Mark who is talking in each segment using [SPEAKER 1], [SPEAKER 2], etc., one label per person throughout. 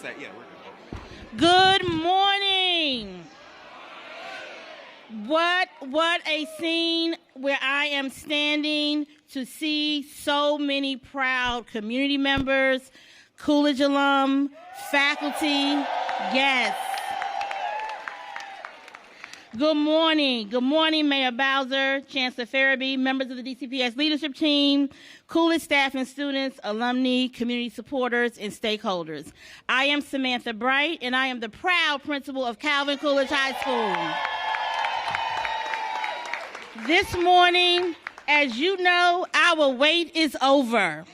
[SPEAKER 1] set. Yeah, we're good.
[SPEAKER 2] Good morning. What a scene where I am standing to see so many proud community members, Coolidge alum, faculty, guests. Good morning. Good morning, Mayor Bowser, Chancellor Farabee, members of the DCPS leadership team, Coolidge staff and students, alumni, community supporters, and stakeholders. I am Samantha Bright, and I am the proud principal of Calvin Coolidge High School. This morning, as you know, our wait is over.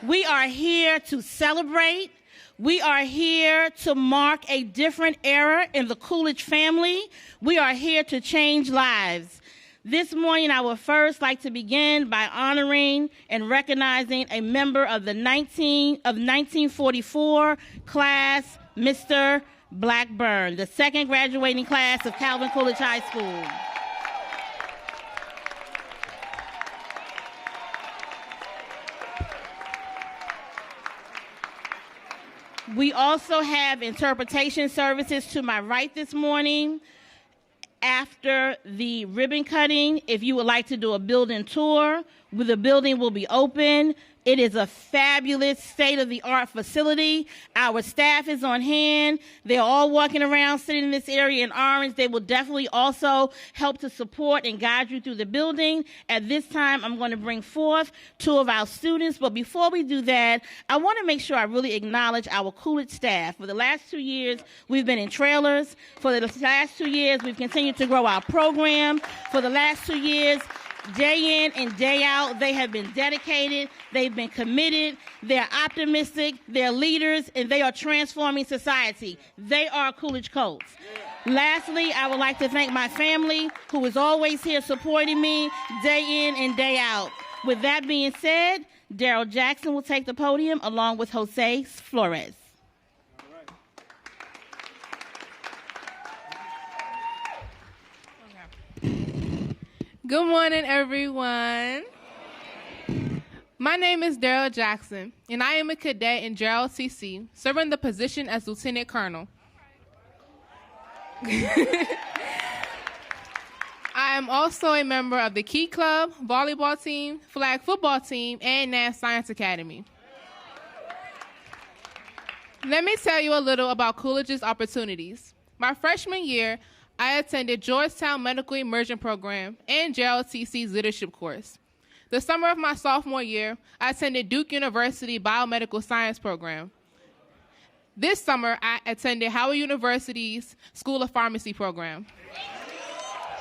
[SPEAKER 2] We are here to celebrate. We are here to mark a different era in the Coolidge family. We are here to change lives. This morning, I would first like to begin by honoring and recognizing a member of the 1944 class, Mr. Blackburn, the second graduating class of Calvin Coolidge High School. We also have interpretation services to my right this morning. After the ribbon cutting, if you would like to do a building tour, the building will be open. It is a fabulous state-of-the-art facility. Our staff is on hand. They're all walking around, sitting in this area in orange. They will definitely also help to support and guide you through the building. At this time, I'm going to bring forth two of our students. But before we do that, I want to make sure I really acknowledge our Coolidge staff. For the last 2 years, we've been in trailers. For the last 2 years, we've continued to grow our program. For the last 2 years, day in and day out, they have been dedicated, they've been committed, they're optimistic, they're leaders, and they are transforming society. They are Coolidge Colts. Lastly, I would like to thank my family, who is always here supporting me day in and day out. With that being said, Daryl Jackson will take the podium along with Jose Flores.
[SPEAKER 3] Good morning, everyone. My name is Daryl Jackson, and I am a cadet in Gerald CC, serving the position as Lieutenant Colonel. I am also a member of the Key Club, volleyball team, flag football team, and NAS Science Academy. Let me tell you a little about Coolidge's opportunities. My freshman year, I attended Georgetown Medical Immersion Program and Gerald CC's leadership course. The summer of my sophomore year, I attended Duke University Biomedical Science Program. This summer, I attended Howard University's School of Pharmacy program.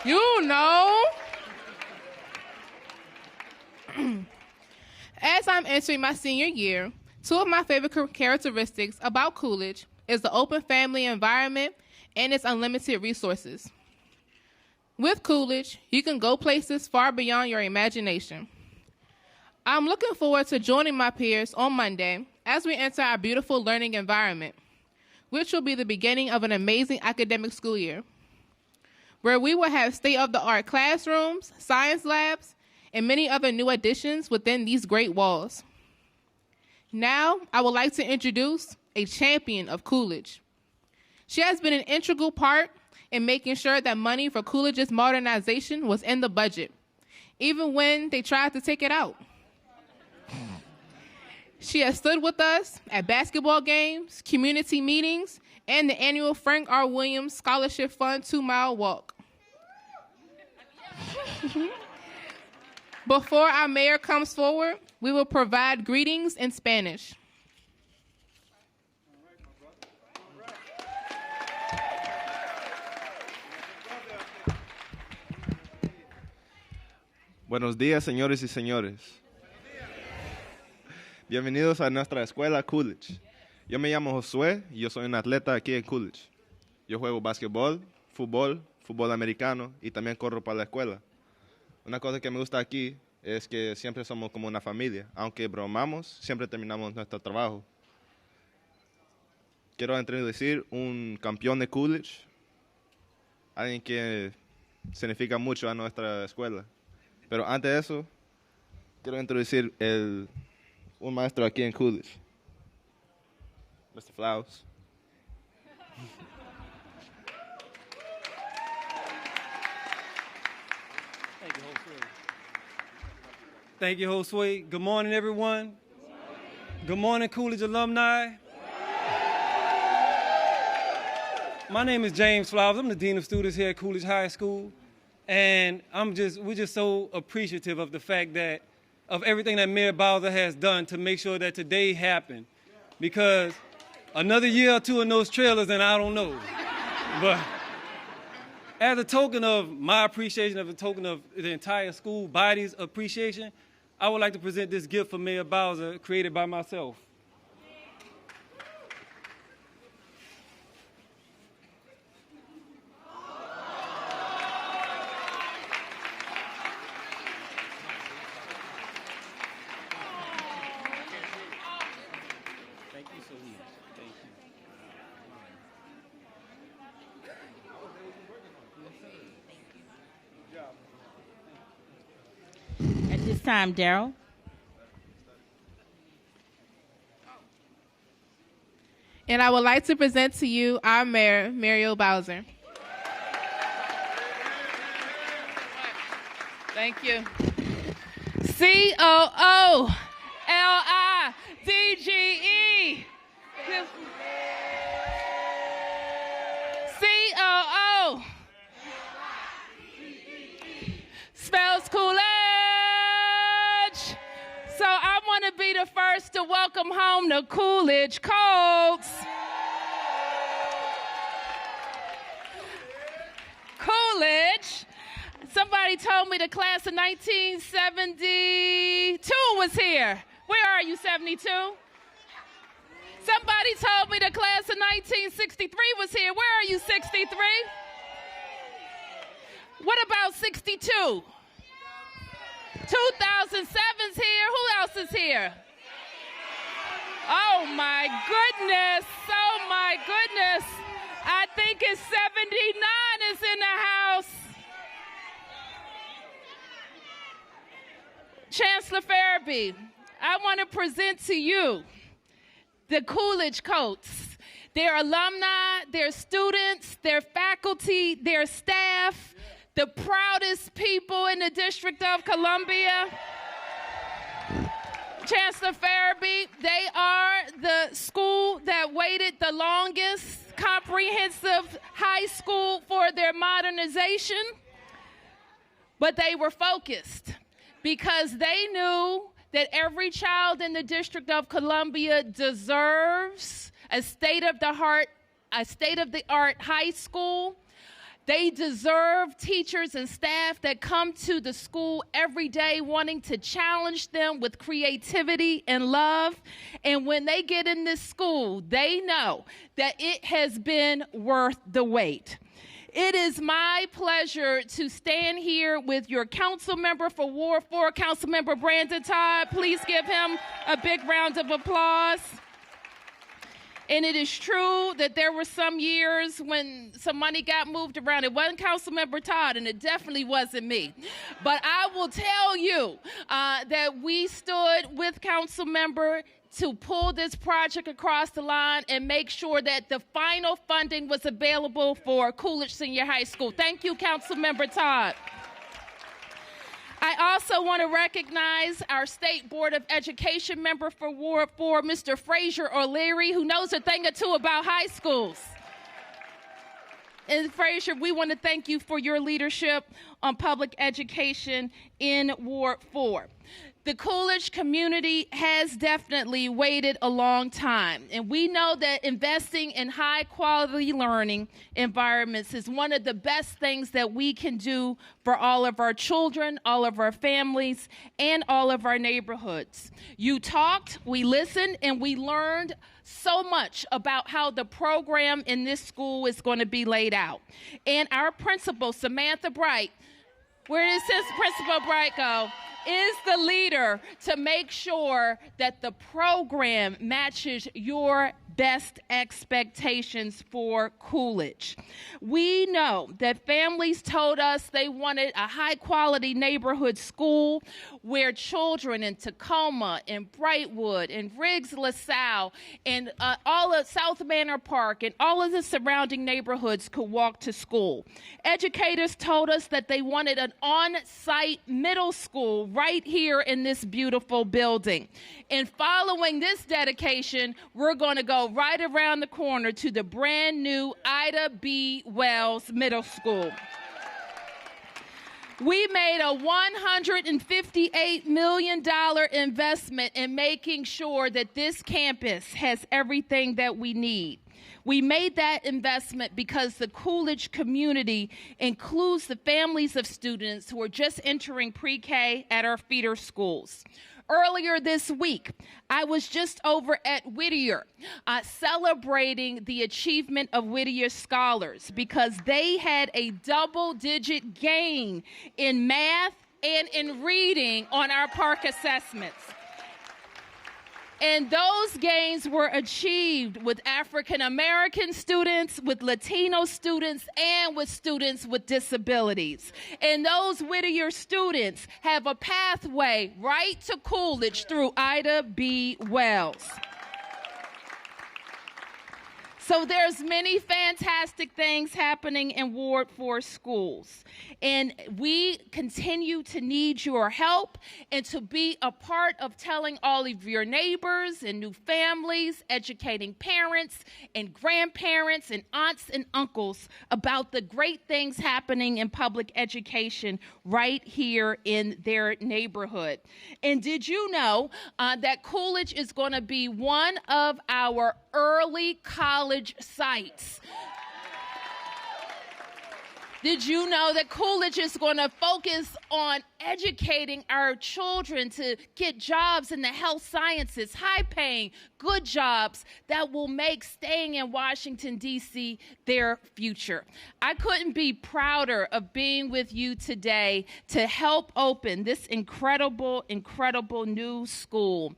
[SPEAKER 3] You know. As I'm entering my senior year, two of my favorite characteristics about Coolidge is the open family environment and its unlimited resources. With Coolidge, you can go places far beyond your imagination. I'm looking forward to joining my peers on Monday as we enter our beautiful learning environment, which will be the beginning of an amazing academic school year, where we will have state-of-the-art classrooms, science labs, and many other new additions within these great walls. Now, I would like to introduce a champion of Coolidge. She has been an integral part in making sure that money for Coolidge's modernization was in the budget, even when they tried to take it out. She has stood with us at basketball games, community meetings, and the annual Frank R. Williams Scholarship Fund 2-mile walk. Before our mayor comes forward, we will provide greetings in Spanish.
[SPEAKER 4] Buenos días, señores y señores. Bienvenidos a nuestra escuela Coolidge. Yo me llamo Josué y yo soy un atleta aquí en Coolidge. Yo juego básquetbol, fútbol americano y también corro para la escuela. Una cosa que me gusta aquí es que siempre somos como una familia. Aunque bromamos, siempre terminamos nuestro trabajo. Quiero introducir un campeón de Coolidge, alguien que significa mucho a nuestra escuela. Pero antes de eso, quiero introducir un maestro aquí en Coolidge, Mr. Flowers.
[SPEAKER 1] Thank you, Josue. Good morning, everyone. Good morning, Coolidge alumni. My name is James Flowers. I'm the Dean of Students here at Coolidge High School. And we're just so appreciative of the fact that, of everything that Mayor Bowser has done to make sure that today happened. Because another year or two in those trailers, and I don't know. But as a token of my appreciation, as a token of the entire school body's appreciation, I would like to present this gift for Mayor Bowser, created by myself. Thank you so much. Thank you.
[SPEAKER 2] At this time, Daryl.
[SPEAKER 3] And I would like to present to you our mayor, Muriel Bowser. Thank you. COOLIDGE. COO. Spells Coolidge. So I want to be the first to welcome home the Coolidge Colts. Coolidge. Somebody told me the class of 1972 was here. Where are you, 72? Somebody told me the class of 1963 was here. Where are you, 63? What about 62? 2007's here. Who else is here? Oh, my goodness. Oh, my goodness. I think it's 79 is in the house. Chancellor Farabee, I want to present to you the Coolidge Colts. Their alumni, their students, their faculty, their staff, the proudest people in the District of Columbia. Chancellor Farabee, they are the school that waited the longest comprehensive high school for their modernization, but they were focused because they knew that every child in the District of Columbia deserves a state-of-the-art high school. They deserve teachers and staff that come to the school every day wanting to challenge them with creativity and love. And when they get in this school, they know that it has been worth the wait. It is my pleasure to stand here with your council member for Ward 4, Councilmember Brandon Todd. Please give him a big round of applause. And it is true that there were some years when some money got moved around. It wasn't Councilmember Todd, and it definitely wasn't me. But I will tell you that we stood with Councilmember to pull this project across the line and make sure that the final funding was available for Coolidge Senior High School. Thank you, Councilmember Todd. I also want to recognize our State Board of Education member for Ward 4, Mr. Frazier O'Leary, who knows a thing or two about high schools. And Frazier, we want to thank you for your leadership on public education in Ward 4. The Coolidge community has definitely waited a long time, and we know that investing in high-quality learning environments is one of the best things that we can do for all of our children, all of our families, and all of our neighborhoods. You talked, we listened, and we learned so much about how the program in this school is going to be laid out. And our principal, Samantha Bright, where does this Principal Bright go? Is the leader to make sure that the program matches your best expectations for Coolidge. We know that families told us they wanted a high-quality neighborhood school
[SPEAKER 2] where children in Tacoma and Brightwood and Riggs LaSalle and all of South Manor Park and all of the surrounding neighborhoods could walk to school. Educators told us that they wanted an on-site middle school right here in this beautiful building. And following this dedication, we're going to go right around the corner to the brand new Ida B. Wells Middle School. We made a $158 million investment in making sure that this campus has everything that we need. We made that investment because the Coolidge community includes the families of students who are just entering pre-K at our feeder schools. Earlier this week, I was just over at Whittier celebrating the achievement of Whittier scholars because they had a double-digit gain in math and in reading on our park assessments. And those gains were achieved with African American students, with Latino students, and with students with disabilities. And those Whittier students have a pathway right to Coolidge through Ida B. Wells. So there's many fantastic things happening in Ward 4 schools. And we continue to need your help and to be a part of telling all of your neighbors and new families, educating parents and grandparents and aunts and uncles about the great things happening in public education right here in their neighborhood. And did you know that Coolidge is going to be one of our early college sites? Did you know that Coolidge is going to focus on educating our children to get jobs in the health sciences, high-paying, good jobs that will make staying in Washington, D.C. their future? I couldn't be prouder of being with you today to help open this incredible, incredible new school.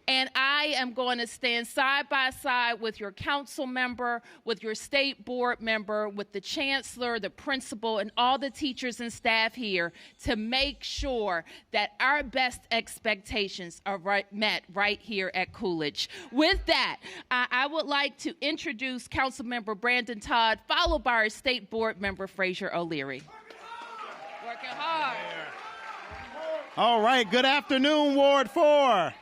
[SPEAKER 2] And I am going to stand side by side with your council member, with your state board member, with the chancellor, the principal, and all the teachers and staff here to make sure that our best expectations are met right here at Coolidge. With that, I would like to introduce Councilmember Brandon Todd, followed by our State Board Member Frazier O'Leary. Working hard.
[SPEAKER 5] All right, good afternoon, Ward 4.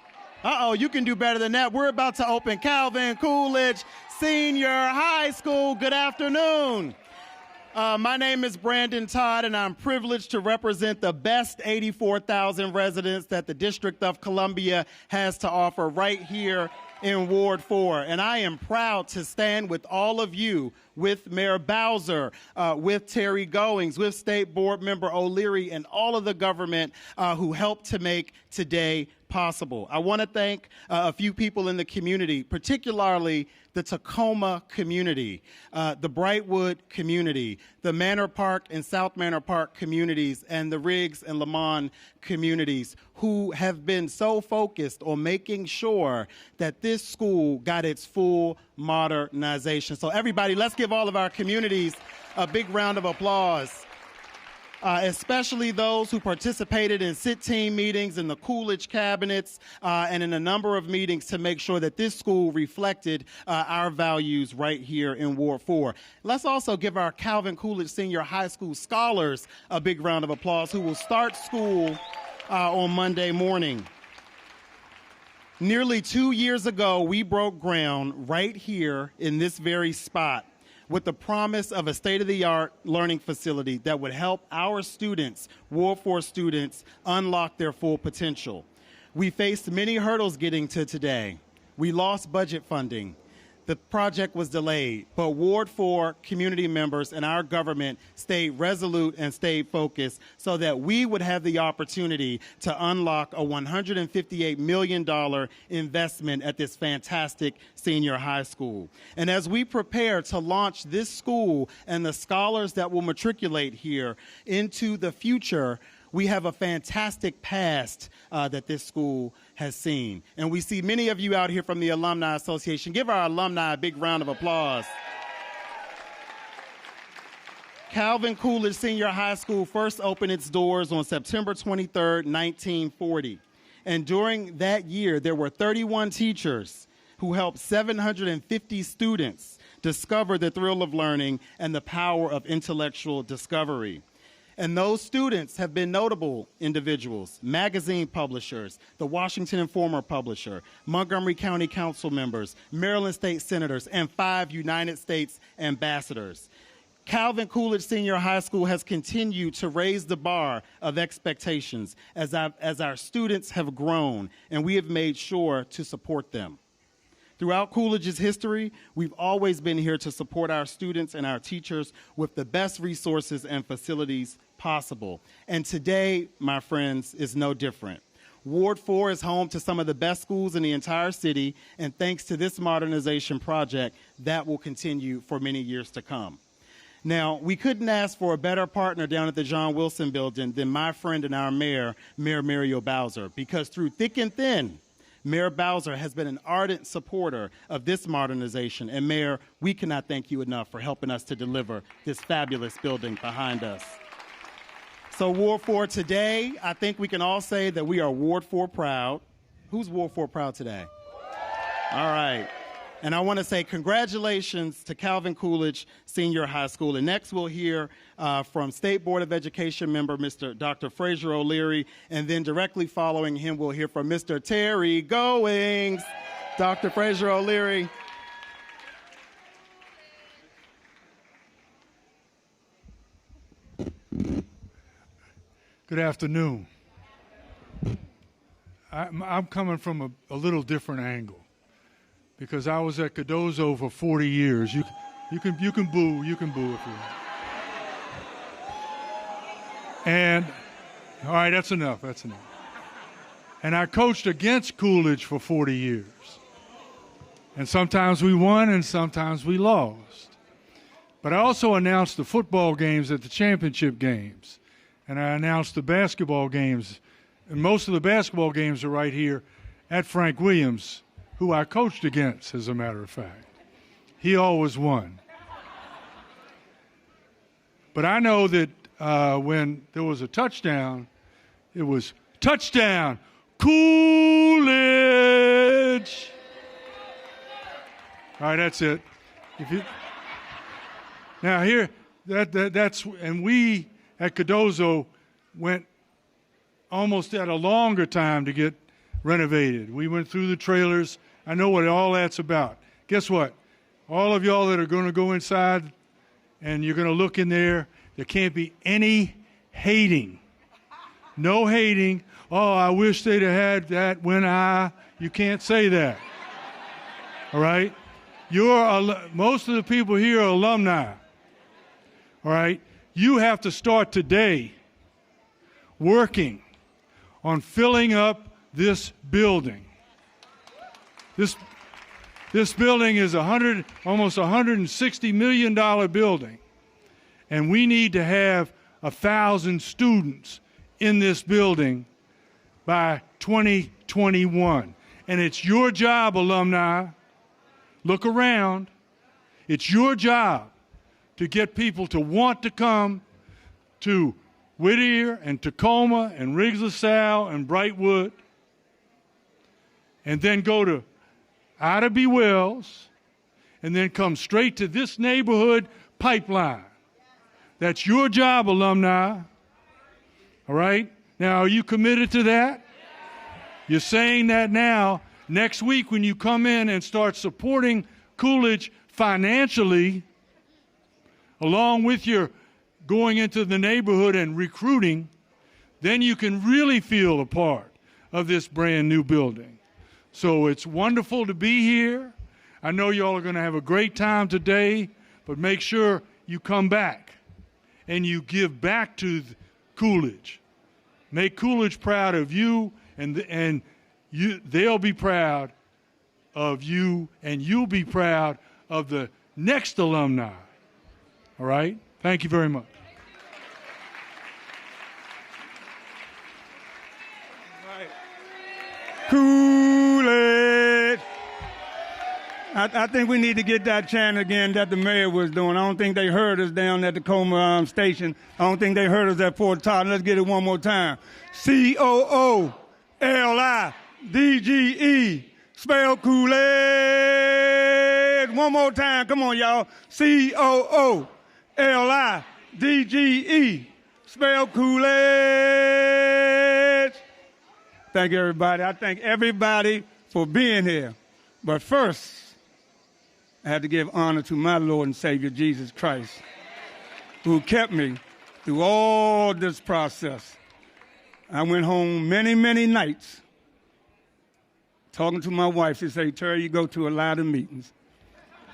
[SPEAKER 5] You can do better than that. We're about to open Calvin Coolidge Senior High School. Good afternoon. My name is Brandon Todd, and I'm privileged to represent the best 84,000 residents that the District of Columbia has to offer right here in Ward 4. And I am proud to stand with all of you, with Mayor Bowser, with Terry Goings, with State Board Member O'Leary, and all of the government who helped to make today possible. I want to thank a few people in the community, particularly the Tacoma community, the Brightwood community, the Manor Park and South Manor Park communities, and the Riggs and Lamont communities who have been so focused on making sure that this school got its full modernization. So everybody, let's give all of our communities a big round of applause. Especially those who participated in sit-team meetings in the Coolidge cabinets and in a number of meetings to make sure that this school reflected our values right here in Ward 4. Let's also give our Calvin Coolidge Senior High School scholars a big round of applause who will start school on Monday morning. Nearly 2 years ago, we broke ground right here in this very spot with the promise of a state-of-the-art learning facility that would help our students, Ward 4 students, unlock their full potential. We faced many hurdles getting to today. We lost budget funding. The project was delayed, but Ward 4 community members and our government stayed resolute and stayed focused so that we would have the opportunity to unlock a $158 million investment at this fantastic senior high school. And as we prepare to launch this school and the scholars that will matriculate here into the future, we have a fantastic past that this school has seen. And we see many of you out here from the Alumni Association. Give our alumni a big round of applause. Calvin Coolidge Senior High School first opened its doors on September 23, 1940. And during that year, there were 31 teachers who helped 750 students discover the thrill of learning and the power of intellectual discovery. And those students have been notable individuals: magazine publishers, the Washington Informer publisher, Montgomery County council members, Maryland state senators, and 5 United States ambassadors. Calvin Coolidge Senior High School has continued to raise the bar of expectations as our students have grown, and we have made sure to support them. Throughout Coolidge's history, we've always been here to support our students and our teachers with the best resources and facilities possible. And today, my friends, is no different. Ward 4 is home to some of the best schools in the entire city, and thanks to this modernization project, that will continue for many years to come. Now, we couldn't ask for a better partner down at the John Wilson Building than my friend and our mayor, Mayor Muriel Bowser, because through thick and thin, Mayor Bowser has been an ardent supporter of this modernization. And Mayor, we cannot thank you enough for helping us to deliver this fabulous building behind us. So Ward 4 today, I think we can all say that we are Ward 4 proud. Who's Ward 4 proud today? All right. And I want to say congratulations to Calvin Coolidge Senior High School. And next we'll hear from State Board of Education member Dr. Fraser O'Leary. And then directly following him, we'll hear from Mr. Terry Goings. Dr. Fraser O'Leary.
[SPEAKER 6] Good afternoon. I'm coming from a little different angle, because I was at Cardozo for 40 years. You can boo if you want. And all right, that's enough. And I coached against Coolidge for 40 years. And sometimes we won and sometimes we lost. But I also announced the football games at the championship games. And I announced the basketball games. And most of the basketball games are right here at Frank Williams, who I coached against, as a matter of fact. He always won. But I know that when there was a touchdown, it was touchdown, Coolidge. All right, that's it. Now here, that's, and we at Cardozo went almost at a longer time to get renovated. We went through the trailers. I know what all that's about. Guess what? All of y'all that are going to go inside and you're going to look in there, there can't be any hating. No hating. Oh, I wish they'd have had that when you can't say that. All right? Most of the people here are alumni. All right? You have to start today working on filling up this building. This building is almost $160 million building, and we need to have 1,000 students in this building by 2021. And it's your job, alumni. Look around. It's your job to get people to want to come to Whittier and Tacoma and Riggs LaSalle and Brightwood, and then go to Ida B. Wells, and then come straight to this neighborhood pipeline. That's your job, alumni. All right? Now, are you committed to that? You're saying that now. Next week, when you come in and start supporting Coolidge financially, along with your going into the neighborhood and recruiting, then you can really feel a part of this brand new building. So it's wonderful to be here. I know y'all are going to have a great time today, but make sure you come back and you give back to Coolidge. Make Coolidge proud of you, and they'll be proud of you, and you'll be proud of the next alumni. All right? Thank you very much.
[SPEAKER 7] Coolidge. I think we need to get that chant again that the mayor was doing. I don't think they heard us down at the Tacoma station. I don't think they heard us at Fort Todd. Let's get it one more time. Coolidge. Spell Coolidge. One more time. Come on, y'all. Coolidge. Spell Coolidge. Thank you, everybody. I thank everybody for being here. But first, I had to give honor to my Lord and Savior, Jesus Christ, who kept me through all this process. I went home many, many nights talking to my wife. She said, Terry, you go to a lot of meetings.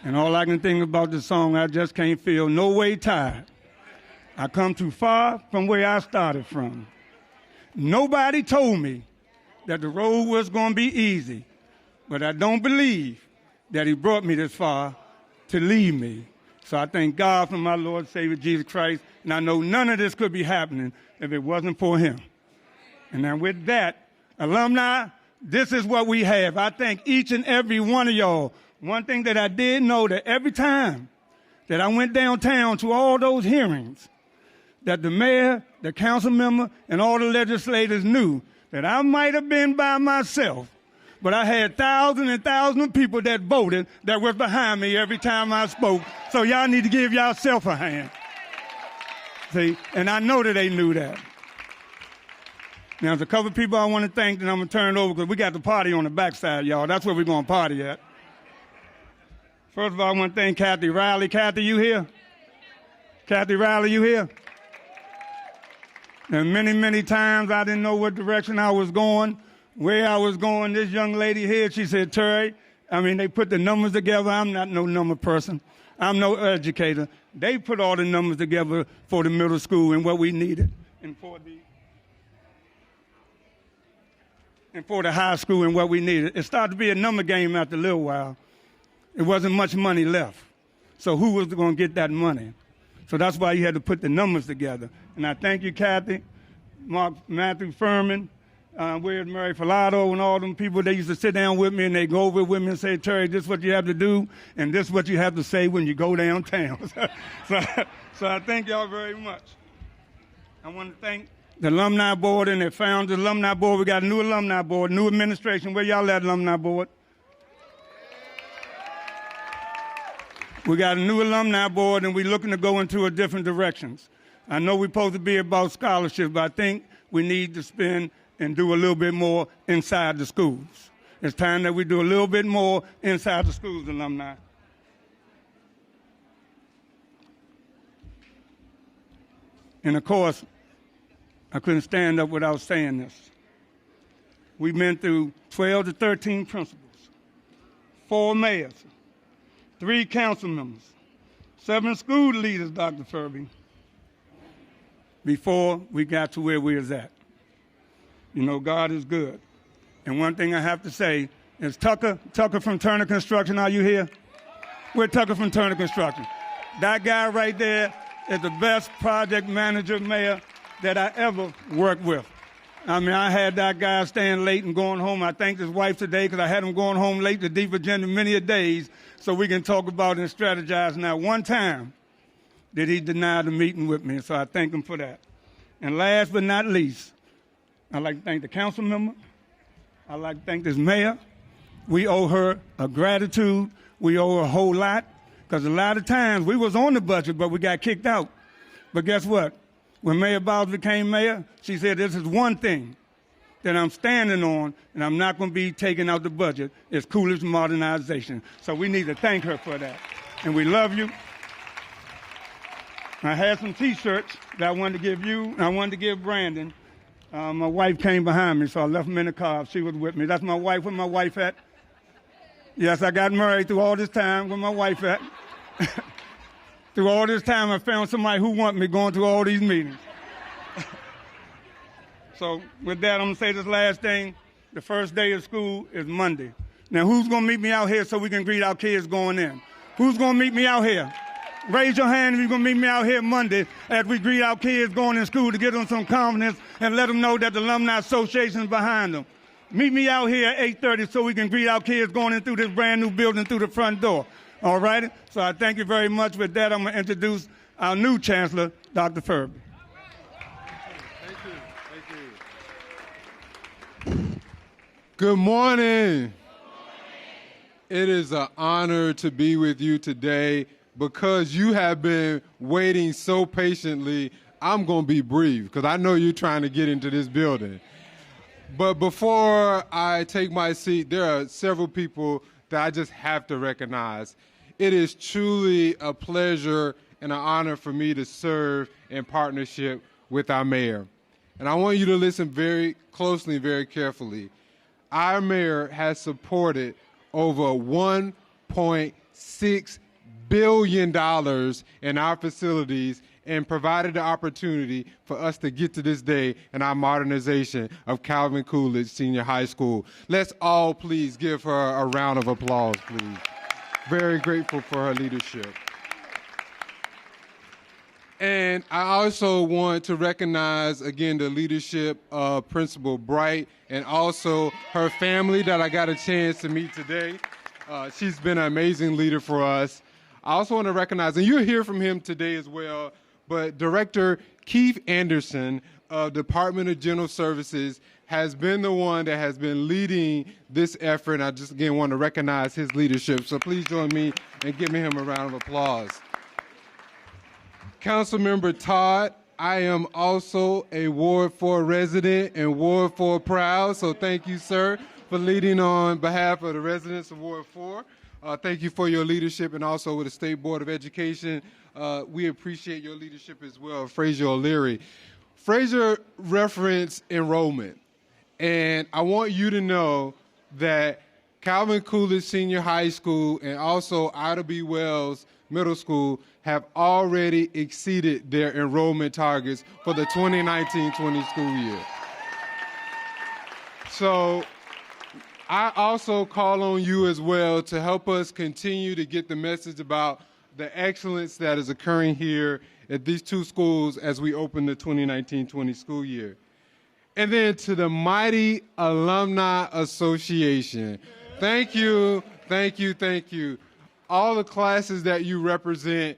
[SPEAKER 7] And all I can think about the song, I just can't feel no way tired. I come too far from where I started from. Nobody told me that the road was going to be easy, but I don't believe that he brought me this far to leave me. So I thank God for my Lord and Savior, Jesus Christ, and I know none of this could be happening if it wasn't for him. And now with that, alumni, this is what we have. I thank each and every one of y'all. One thing that I did know, that every time that I went downtown to all those hearings, that the mayor, the council member, and all the legislators knew that I might have been by myself, but I had thousands and thousands of people that voted that was behind me every time I spoke. So y'all need to give yourself a hand. See, and I know that they knew that. Now, there's a couple of people I want to thank, and I'm going to turn it over because we got the party on the backside, y'all. That's where we're going to party at. First of all, I want to thank Kathy Riley. Kathy, you here? Kathy Riley, you here? And many, many times I didn't know what direction I was going, where I was going. This young lady here, she said, Terry, they put the numbers together. I'm not no number person. I'm no educator. They put all the numbers together for the middle school and what we needed, and for the high school and what we needed. It started to be a number game after a little while. It wasn't much money left. So who was going to get that money? So that's why you had to put the numbers together. And I thank you, Kathy, Matthew Furman, Weird Mary Filato, and all them people. They used to sit down with me and they go over with me and say, Terry, this is what you have to do, and this is what you have to say when you go downtown. so I thank y'all very much. I want to thank the alumni board and their founders. Alumni board, we got a new alumni board, new administration. Where y'all at, alumni board? We got a new alumni board, and we're looking to go into a different directions. I know we're supposed to be about scholarships, but I think we need to spend and do a little bit more inside the schools. It's time that we do a little bit more inside the schools, alumni. And of course, I couldn't stand up without saying this. We've been through 12 to 13 principals, 4 mayors, 3 council members, 7 school leaders, Dr. Furby, before we got to where we was at. You know, God is good. And one thing I have to say is Tucker from Turner Construction, are you here? We're Tucker from Turner Construction. That guy right there is the best project manager, mayor, that I ever worked with. I had that guy staying late and going home. I thanked his wife today because I had him going home late to deep agenda many a days so we can talk about and strategize. Now, one time did he deny the meeting with me, so I thank him for that. And last but not least, I'd like to thank the council member. I'd like to thank this mayor. We owe her a gratitude. We owe her a whole lot because a lot of times we was on the budget, but we got kicked out. But guess what? When Mayor Bowles became mayor, she said, this is one thing that I'm standing on, and I'm not going to be taking out the budget. It's Coolidge modernization. So we need to thank her for that. And we love you. I had some T-shirts that I wanted to give you, and I wanted to give Brandon. My wife came behind me, so I left them in the car. She was with me. That's my wife. Where my wife at? Yes, I got married through all this time. Where my wife at? Through all this time, I found somebody who wanted me going to all these meetings. So with that, I'm going to say this last thing. The first day of school is Monday. Now, who's going to meet me out here so we can greet our kids going in? Who's going to meet me out here? Raise your hand if you're going to meet me out here Monday as we greet our kids going in school to give them some confidence and let them know that the Alumni Association is behind them. Meet me out here at 8:30 so we can greet our kids going in through this brand new building through the front door. All right? So I thank you very much. With that, I'm going to introduce our new Chancellor, Dr. Furby.
[SPEAKER 8] Good morning. It is an honor to be with you today. Because you have been waiting so patiently, I'm going to be brief because I know you're trying to get into this building. But before I take my seat, there are several people that I just have to recognize. It is truly a pleasure and an honor for me to serve in partnership with our mayor. And I want you to listen very closely and very carefully. Our mayor has supported over $1.6 billion in our facilities and provided the opportunity for us to get to this day in our modernization of Calvin Coolidge Senior High School. Let's all please give her a round of applause, please. Very grateful for her leadership. And I also want to recognize, again, the leadership of Principal Bright and also her family that I got a chance to meet today. She's been an amazing leader for us. I also want to recognize, and you'll hear from him today as well, but Director Keith Anderson of Department of General Services has been the one that has been leading this effort. I just, again, want to recognize his leadership. So please join me in giving him a round of applause. Councilmember Todd, I am also a Ward 4 resident and Ward 4 proud, so thank you, sir, for leading on behalf of the residents of Ward 4. Thank you for your leadership, and also with the State Board of Education. We appreciate your leadership as well, Frazier O'Leary. Frazier referenced enrollment, and I want you to know that Calvin Coolidge Senior High School and also Ida B. Wells Middle School have already exceeded their enrollment targets for the 2019-20 school year. So I also call on you as well to help us continue to get the message about the excellence that is occurring here at these two schools as we open the 2019-20 school year. And then to the mighty Alumni Association. Thank you, thank you, thank you. All the classes that you represent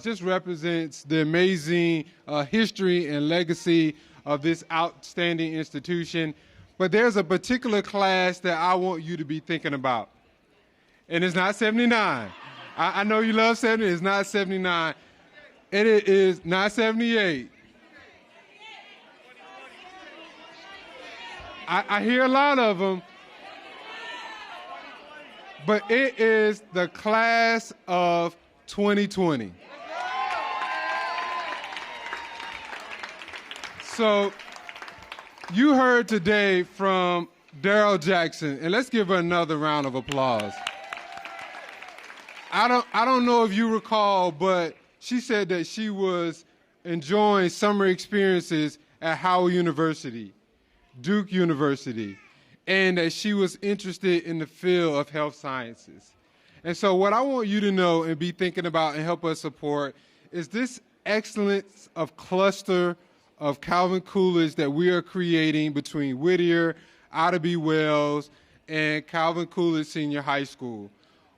[SPEAKER 8] just represents the amazing history and legacy of this outstanding institution. But there's a particular class that I want you to be thinking about. And it's not 79. I know you love 70. It's not 79. It is not 78. I hear a lot of them. But it is the class of 2020. So you heard today from Daryl Jackson, and let's give her another round of applause. I don't know if you recall, but she said that she was enjoying summer experiences at Howard University, Duke University, and that she was interested in the field of health sciences. And so what I want you to know and be thinking about and help us support is this excellence of cluster of Calvin Coolidge that we are creating between Whittier, Ida B. Wells, and Calvin Coolidge Senior High School.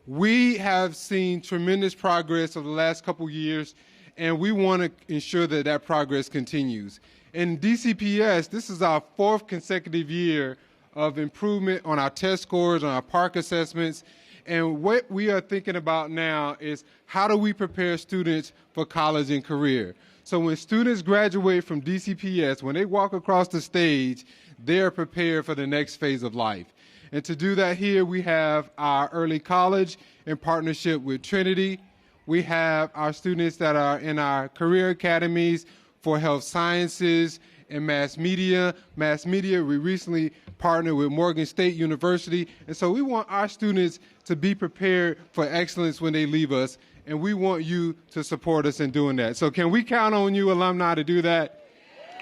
[SPEAKER 8] We have seen tremendous progress over the last couple years, and we want to ensure that that progress continues. In DCPS, this is our 4th consecutive year of improvement on our test scores, on our PARCC assessments, and what we are thinking about now is how do we prepare students for college and career? So when students graduate from DCPS, when they walk across the stage, they are prepared for the next phase of life. And to do that here, we have our early college in partnership with Trinity. We have our students that are in our career academies for health sciences and mass media. Mass media, we recently partnered with Morgan State University. And so we want our students to be prepared for excellence when they leave us. And we want you to support us in doing that. So can we count on you, alumni, to do that?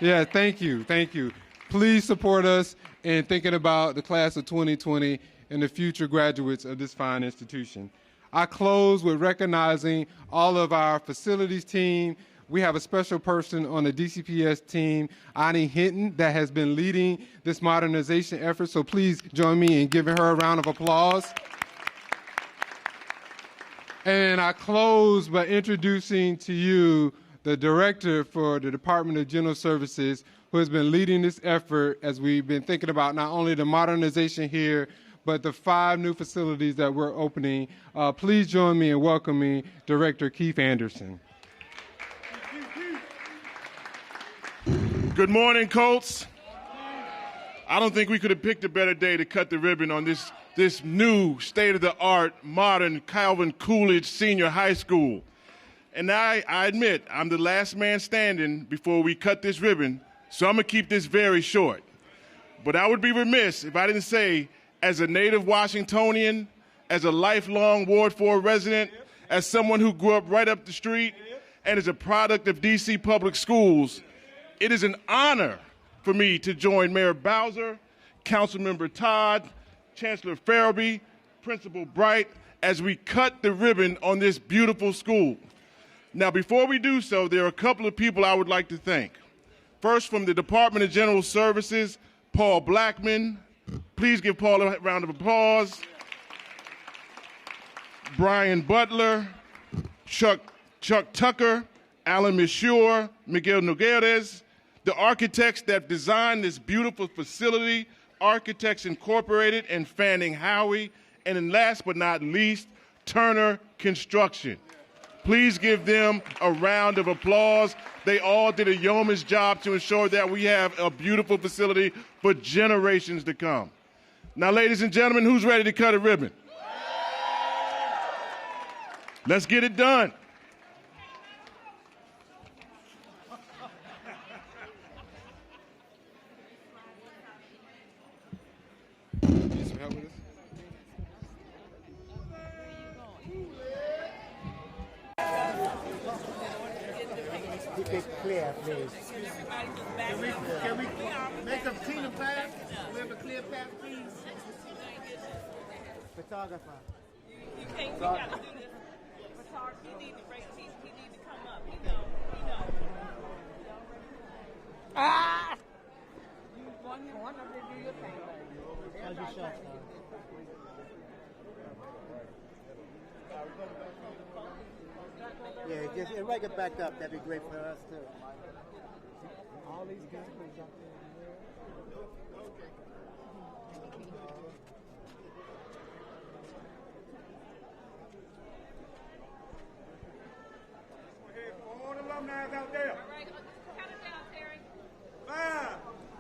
[SPEAKER 8] Yeah, thank you, thank you. Please support us in thinking about the class of 2020 and the future graduates of this fine institution. I close with recognizing all of our facilities team, we have a special person on the DCPS team, Ani Hinton, that has been leading this modernization effort. So please join me in giving her a round of applause. And I close by introducing to you the director for the Department of General Services, who has been leading this effort as we've been thinking about not only the modernization here, but the 5 new facilities that we're opening. Please join me in welcoming Director Keith Anderson.
[SPEAKER 9] Good morning, Colts. I don't think we could have picked a better day to cut the ribbon on this new state-of-the-art, modern Calvin Coolidge Senior High School. And I admit, I'm the last man standing before we cut this ribbon, so I'm going to keep this very short. But I would be remiss if I didn't say, as a native Washingtonian, as a lifelong Ward 4 resident, as someone who grew up right up the street, and as a product of D.C. public schools, it is an honor for me to join Mayor Bowser, Councilmember Todd, Chancellor Farabee, Principal Bright, as we cut the ribbon on this beautiful school. Now, before we do so, there are a couple of people I would like to thank. First, from the Department of General Services, Paul Blackman. Please give Paul a round of applause. Brian Butler, Chuck Tucker, Alan Mishur, Miguel Nogueres, the architects that designed this beautiful facility, Architects Incorporated and Fanning Howie, and then last but not least, Turner Construction. Please give them a round of applause. They all did a yeoman's job to ensure that we have a beautiful facility for generations to come. Now, ladies and gentlemen, who's ready to cut a ribbon? Let's get it done.
[SPEAKER 8] Need some help with this?
[SPEAKER 10] Keep it clear, please. Can we make a clean path? We have a clear path, please. Photographer.
[SPEAKER 11] You can't, we gotta do this. Photographer, he need to break, he need to come up. He know. Ah! You one up there, do your thing.
[SPEAKER 10] How's your shot, yeah, just invite it back up. That'd be great for us too. All these guys up there.
[SPEAKER 9] All the alumni out there.
[SPEAKER 11] All right, count it down, Terry.
[SPEAKER 9] 5,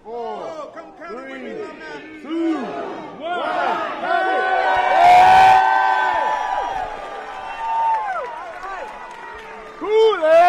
[SPEAKER 10] 4,
[SPEAKER 9] come count it with
[SPEAKER 10] 3,
[SPEAKER 9] me, alumni.
[SPEAKER 10] 2, 1.
[SPEAKER 9] Coolidge!